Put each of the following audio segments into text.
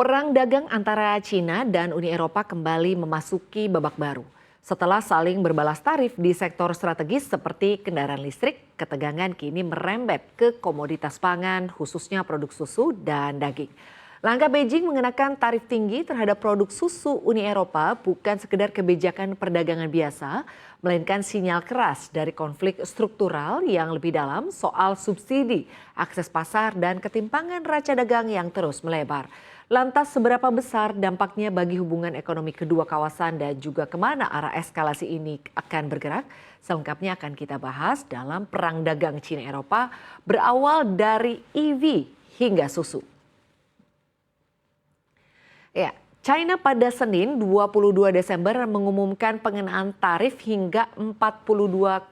Perang dagang antara China dan Uni Eropa kembali memasuki babak baru. Setelah saling berbalas tarif di sektor strategis seperti kendaraan listrik, ketegangan kini merembet ke komoditas pangan, khususnya produk susu dan daging. Langkah Beijing mengenakan tarif tinggi terhadap produk susu Uni Eropa bukan sekedar kebijakan perdagangan biasa, melainkan sinyal keras dari konflik struktural yang lebih dalam soal subsidi, akses pasar, dan ketimpangan raca dagang yang terus melebar. Lantas seberapa besar dampaknya bagi hubungan ekonomi kedua kawasan dan juga kemana arah eskalasi ini akan bergerak? Selengkapnya akan kita bahas dalam perang dagang Cina-Eropa berawal dari EV hingga susu. Ya, China pada Senin 22 Desember mengumumkan pengenaan tarif hingga 42,7%.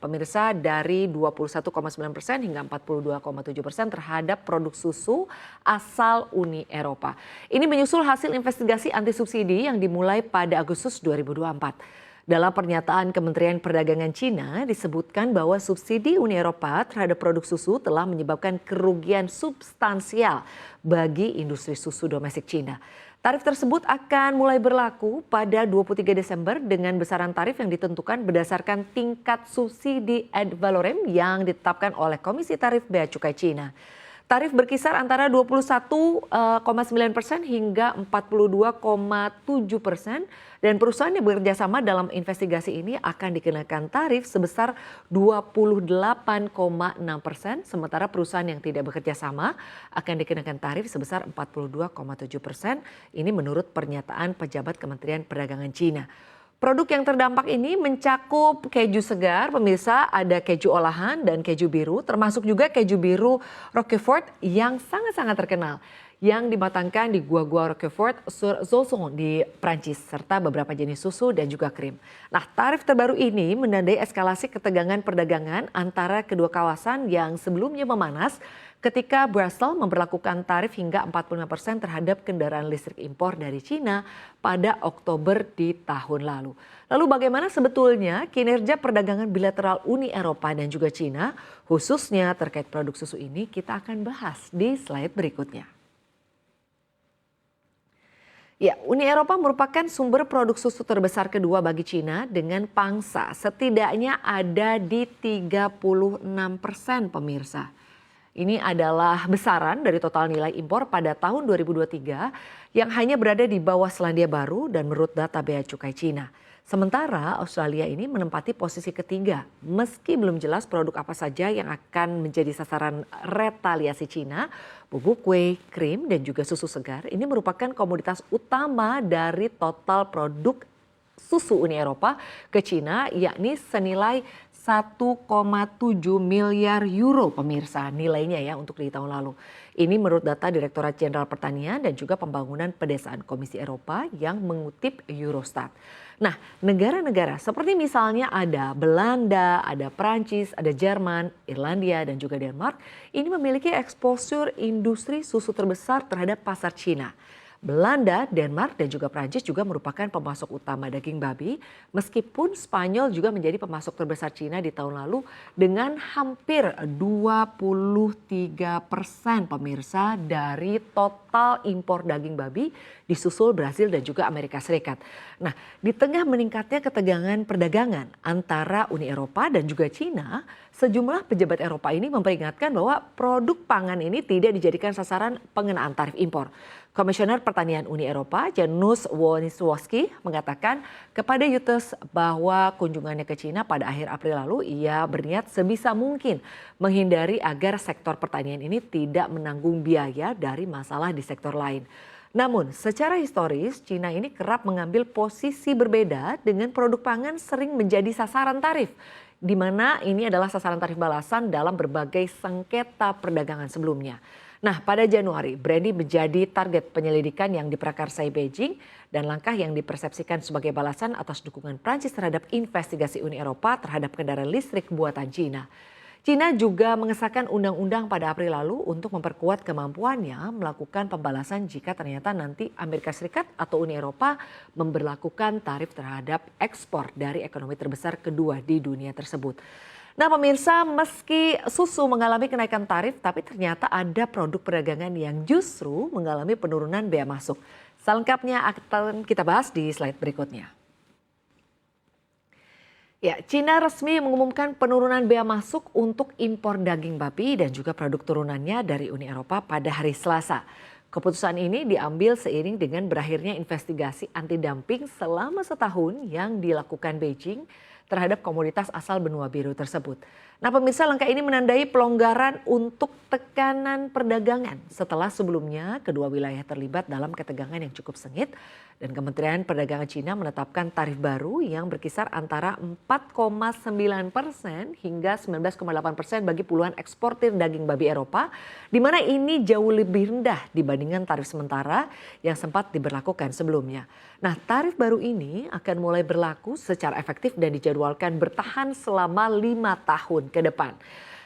Pemirsa, dari 21,9% hingga 42,7% terhadap produk susu asal Uni Eropa. Ini menyusul hasil investigasi anti subsidi yang dimulai pada Agustus 2024. Dalam pernyataan Kementerian Perdagangan Cina disebutkan bahwa subsidi Uni Eropa terhadap produk susu telah menyebabkan kerugian substansial bagi industri susu domestik Cina. Tarif tersebut akan mulai berlaku pada 23 Desember dengan besaran tarif yang ditentukan berdasarkan tingkat subsidi ad valorem yang ditetapkan oleh Komisi Tarif Bea Cukai Cina. Tarif berkisar antara 21,9% hingga 42,7%, dan perusahaan yang bekerja sama dalam investigasi ini akan dikenakan tarif sebesar 28,6%, sementara perusahaan yang tidak bekerja sama akan dikenakan tarif sebesar 42,7%. Ini menurut pernyataan pejabat Kementerian Perdagangan Cina. Produk yang terdampak ini mencakup keju segar, pemirsa, ada keju olahan dan keju biru, termasuk juga keju biru Roquefort yang sangat-sangat terkenal, yang dimatangkan di gua-gua Roquefort sur Soissons di Prancis, serta beberapa jenis susu dan juga krim. Nah, tarif terbaru ini menandai eskalasi ketegangan perdagangan antara kedua kawasan yang sebelumnya memanas ketika Brussels memberlakukan tarif hingga 45% terhadap kendaraan listrik impor dari Cina pada Oktober di tahun lalu. Lalu bagaimana sebetulnya kinerja perdagangan bilateral Uni Eropa dan juga Cina, khususnya terkait produk susu ini, kita akan bahas di slide berikutnya. Ya, Uni Eropa merupakan sumber produk susu terbesar kedua bagi Cina dengan pangsa setidaknya ada di 36%, pemirsa. Ini adalah besaran dari total nilai impor pada tahun 2023 yang hanya berada di bawah Selandia Baru dan menurut data Bea Cukai Cina. Sementara Australia ini menempati posisi ketiga meski belum jelas produk apa saja yang akan menjadi sasaran retaliasi Cina. Bubuk kue, krim, dan juga susu segar ini merupakan komoditas utama dari total produk susu Uni Eropa ke Cina, yakni senilai 1,7 miliar euro, pemirsa, nilainya ya untuk di tahun lalu. Ini menurut data Direktorat Jenderal Pertanian dan juga Pembangunan Pedesaan Komisi Eropa yang mengutip Eurostat. Nah, negara-negara seperti misalnya ada Belanda, ada Prancis, ada Jerman, Irlandia, dan juga Denmark, ini memiliki exposure industri susu terbesar terhadap pasar Cina. Belanda, Denmark, dan juga Prancis juga merupakan pemasok utama daging babi, meskipun Spanyol juga menjadi pemasok terbesar Cina di tahun lalu dengan hampir 23% pemirsa dari total impor daging babi, disusul Brasil dan juga Amerika Serikat. Nah, di tengah meningkatnya ketegangan perdagangan antara Uni Eropa dan juga Cina, sejumlah pejabat Eropa ini memperingatkan bahwa produk pangan ini tidak dijadikan sasaran pengenaan tarif impor. Komisioner Pertanian Uni Eropa, Janusz Wojciechowski, mengatakan kepada Reuters bahwa kunjungannya ke Cina pada akhir April lalu, ia berniat sebisa mungkin menghindari agar sektor pertanian ini tidak menanggung biaya dari masalah di sektor lain. Namun secara historis Cina ini kerap mengambil posisi berbeda dengan produk pangan sering menjadi sasaran tarif, di mana ini adalah sasaran tarif balasan dalam berbagai sengketa perdagangan sebelumnya. Nah, pada Januari, brandy menjadi target penyelidikan yang diprakarsai Beijing dan langkah yang dipersepsikan sebagai balasan atas dukungan Prancis terhadap investigasi Uni Eropa terhadap kendaraan listrik buatan Cina. Cina juga mengesahkan undang-undang pada April lalu untuk memperkuat kemampuannya melakukan pembalasan jika ternyata nanti Amerika Serikat atau Uni Eropa memberlakukan tarif terhadap ekspor dari ekonomi terbesar kedua di dunia tersebut. Nah pemirsa, meski susu mengalami kenaikan tarif, tapi ternyata ada produk perdagangan yang justru mengalami penurunan bea masuk. Selengkapnya akan kita bahas di slide berikutnya. Ya, Cina resmi mengumumkan penurunan bea masuk untuk impor daging babi dan juga produk turunannya dari Uni Eropa pada hari Selasa. Keputusan ini diambil seiring dengan berakhirnya investigasi anti-dumping selama setahun yang dilakukan Beijing terhadap komoditas asal benua biru tersebut. Nah pemirsa, langkah ini menandai pelonggaran untuk tekanan perdagangan setelah sebelumnya kedua wilayah terlibat dalam ketegangan yang cukup sengit dan Kementerian Perdagangan Cina menetapkan tarif baru yang berkisar antara 4,9% hingga 19,8% bagi puluhan eksportir daging babi Eropa, di mana ini jauh lebih rendah dibandingkan tarif sementara yang sempat diberlakukan sebelumnya. Nah, tarif baru ini akan mulai berlaku secara efektif dan dijadwalkan bertahan selama 5 tahun ke depan.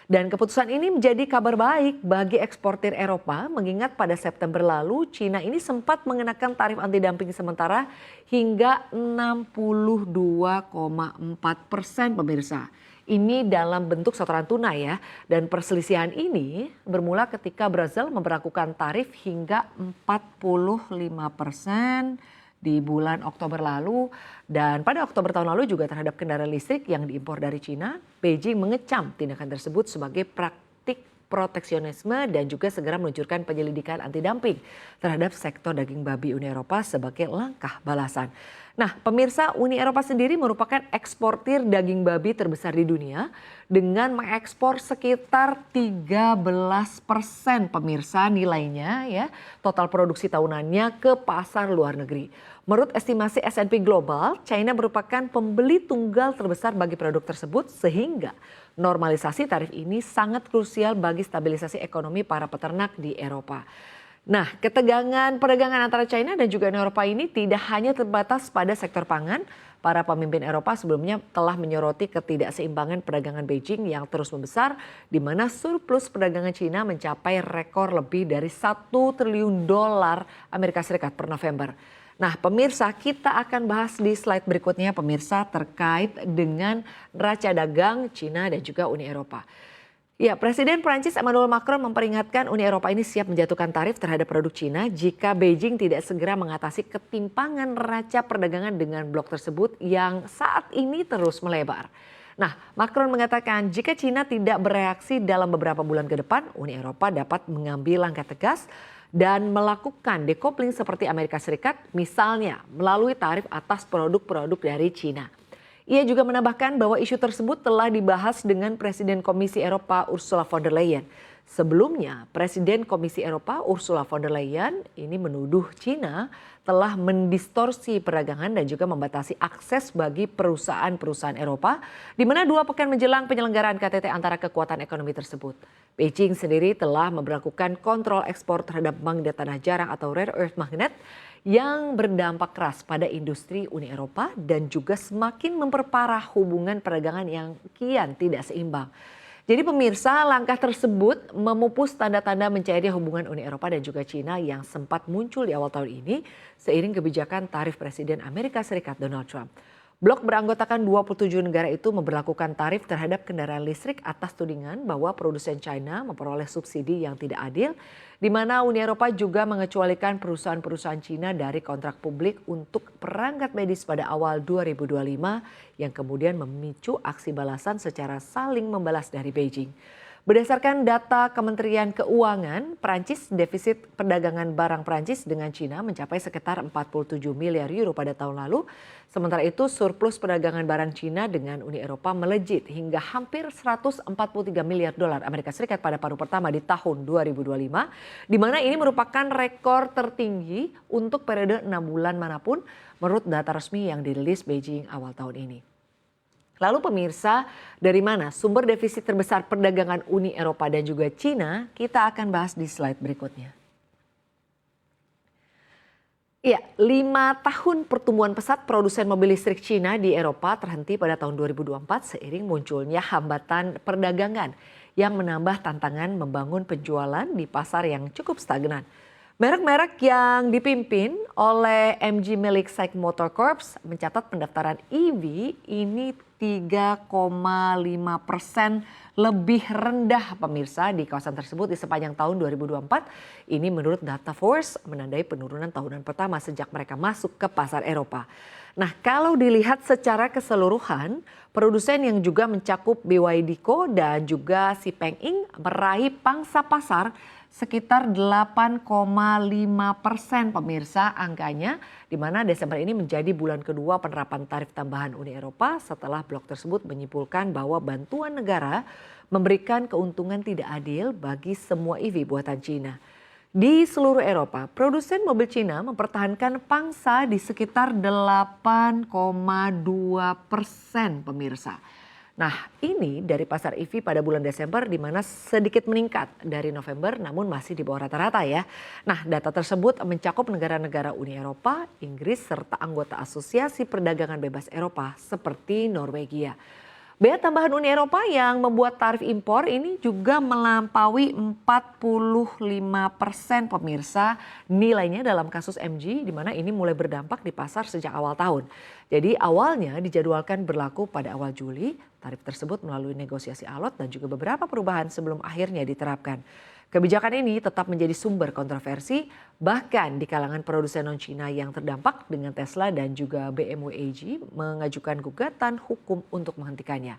Dan keputusan ini menjadi kabar baik bagi eksportir Eropa mengingat pada September lalu Cina ini sempat mengenakan tarif anti-dumping sementara hingga 62,4% pemirsa. Ini dalam bentuk setoran tunai ya. Dan perselisihan ini bermula ketika Brazil memberlakukan tarif hingga 45% di bulan Oktober lalu, dan pada Oktober tahun lalu juga terhadap kendaraan listrik yang diimpor dari Cina. Beijing mengecam tindakan tersebut sebagai praktik proteksionisme dan juga segera meluncurkan penyelidikan anti-dumping terhadap sektor daging babi Uni Eropa sebagai langkah balasan. Nah pemirsa, Uni Eropa sendiri merupakan eksportir daging babi terbesar di dunia dengan mengekspor sekitar 13% pemirsa nilainya ya total produksi tahunannya ke pasar luar negeri. Menurut estimasi S&P Global, China merupakan pembeli tunggal terbesar bagi produk tersebut sehingga normalisasi tarif ini sangat krusial bagi stabilisasi ekonomi para peternak di Eropa. Nah, ketegangan perdagangan antara China dan juga Uni Eropa ini tidak hanya terbatas pada sektor pangan. Para pemimpin Eropa sebelumnya telah menyoroti ketidakseimbangan perdagangan Beijing yang terus membesar, di mana surplus perdagangan China mencapai rekor lebih dari 1 triliun dolar Amerika Serikat per November. Nah pemirsa, kita akan bahas di slide berikutnya pemirsa terkait dengan neraca dagang China dan juga Uni Eropa. Ya, Presiden Prancis Emmanuel Macron memperingatkan Uni Eropa ini siap menjatuhkan tarif terhadap produk Cina jika Beijing tidak segera mengatasi ketimpangan neraca perdagangan dengan blok tersebut yang saat ini terus melebar. Nah, Macron mengatakan jika Cina tidak bereaksi dalam beberapa bulan ke depan, Uni Eropa dapat mengambil langkah tegas dan melakukan decoupling seperti Amerika Serikat, misalnya melalui tarif atas produk-produk dari Cina. Ia juga menambahkan bahwa isu tersebut telah dibahas dengan Presiden Komisi Eropa Ursula von der Leyen. Sebelumnya, Presiden Komisi Eropa Ursula von der Leyen ini menuduh Cina telah mendistorsi perdagangan dan juga membatasi akses bagi perusahaan-perusahaan Eropa, di mana 2 pekan menjelang penyelenggaraan KTT antara kekuatan ekonomi tersebut. Beijing sendiri telah memberlakukan kontrol ekspor terhadap magnet tanah jarang atau rare earth magnet yang berdampak keras pada industri Uni Eropa dan juga semakin memperparah hubungan perdagangan yang kian tidak seimbang. Jadi pemirsa, langkah tersebut memupus tanda-tanda mencairnya hubungan Uni Eropa dan juga Cina yang sempat muncul di awal tahun ini seiring kebijakan tarif Presiden Amerika Serikat Donald Trump. Blok beranggotakan 27 negara itu memberlakukan tarif terhadap kendaraan listrik atas tudingan bahwa produsen China memperoleh subsidi yang tidak adil, di mana Uni Eropa juga mengecualikan perusahaan-perusahaan Cina dari kontrak publik untuk perangkat medis pada awal 2025 yang kemudian memicu aksi balasan secara saling membalas dari Beijing. Berdasarkan data Kementerian Keuangan, Prancis defisit perdagangan barang Prancis dengan Cina mencapai sekitar 47 miliar euro pada tahun lalu. Sementara itu surplus perdagangan barang Cina dengan Uni Eropa melejit hingga hampir 143 miliar dolar Amerika Serikat pada paruh pertama di tahun 2025, di mana ini merupakan rekor tertinggi untuk periode 6 bulan manapun menurut data resmi yang dirilis Beijing awal tahun ini. Lalu pemirsa, dari mana sumber defisit terbesar perdagangan Uni Eropa dan juga Cina? Kita akan bahas di slide berikutnya. Ya, 5 tahun pertumbuhan pesat produsen mobil listrik Cina di Eropa terhenti pada tahun 2024 seiring munculnya hambatan perdagangan yang menambah tantangan membangun penjualan di pasar yang cukup stagnan. Merek-merek yang dipimpin oleh MG milik SAIC Motor Corps mencatat pendaftaran EV ini 3,5% lebih rendah pemirsa di kawasan tersebut di sepanjang tahun 2024. Ini menurut Data Force menandai penurunan tahunan pertama sejak mereka masuk ke pasar Eropa. Nah, kalau dilihat secara keseluruhan, produsen yang juga mencakup BYD Co dan juga Xpeng Inc meraih pangsa pasar sekitar 8,5% pemirsa angkanya, di mana Desember ini menjadi bulan kedua penerapan tarif tambahan Uni Eropa setelah blok tersebut menyimpulkan bahwa bantuan negara memberikan keuntungan tidak adil bagi semua EV buatan Cina. Di seluruh Eropa, produsen mobil Cina mempertahankan pangsa di sekitar 8,2% pemirsa. Nah, ini dari pasar EV pada bulan Desember di mana sedikit meningkat dari November namun masih di bawah rata-rata ya. Nah, data tersebut mencakup negara-negara Uni Eropa, Inggris serta anggota Asosiasi Perdagangan Bebas Eropa seperti Norwegia. Bea tambahan Uni Eropa yang membuat tarif impor ini juga melampaui 45% pemirsa nilainya dalam kasus MG, di mana ini mulai berdampak di pasar sejak awal tahun. Jadi awalnya dijadwalkan berlaku pada awal Juli, tarif tersebut melalui negosiasi alot dan juga beberapa perubahan sebelum akhirnya diterapkan. Kebijakan ini tetap menjadi sumber kontroversi bahkan di kalangan produsen non-Cina yang terdampak dengan Tesla dan juga BMW AG mengajukan gugatan hukum untuk menghentikannya.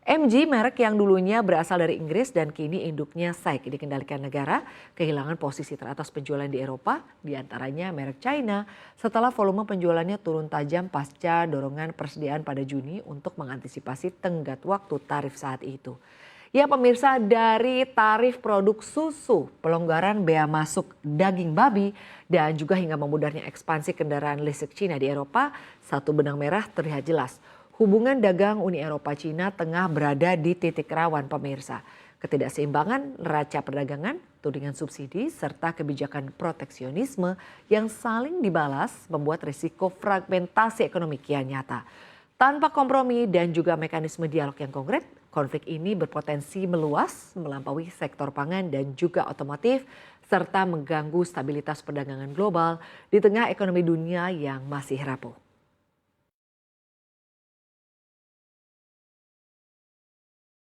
MG, merek yang dulunya berasal dari Inggris dan kini induknya SAIC dikendalikan negara, kehilangan posisi teratas penjualan di Eropa, diantaranya merek China, setelah volume penjualannya turun tajam pasca dorongan persediaan pada Juni untuk mengantisipasi tenggat waktu tarif saat itu. Ya pemirsa, dari tarif produk susu, pelonggaran bea masuk daging babi, dan juga hingga memudahnya ekspansi kendaraan listrik Cina di Eropa, satu benang merah terlihat jelas. Hubungan dagang Uni Eropa-Cina tengah berada di titik rawan pemirsa. Ketidakseimbangan neraca perdagangan, tudingan subsidi, serta kebijakan proteksionisme yang saling dibalas membuat risiko fragmentasi ekonomi kian nyata. Tanpa kompromi dan juga mekanisme dialog yang konkret, konflik ini berpotensi meluas, melampaui sektor pangan dan juga otomotif, serta mengganggu stabilitas perdagangan global di tengah ekonomi dunia yang masih rapuh.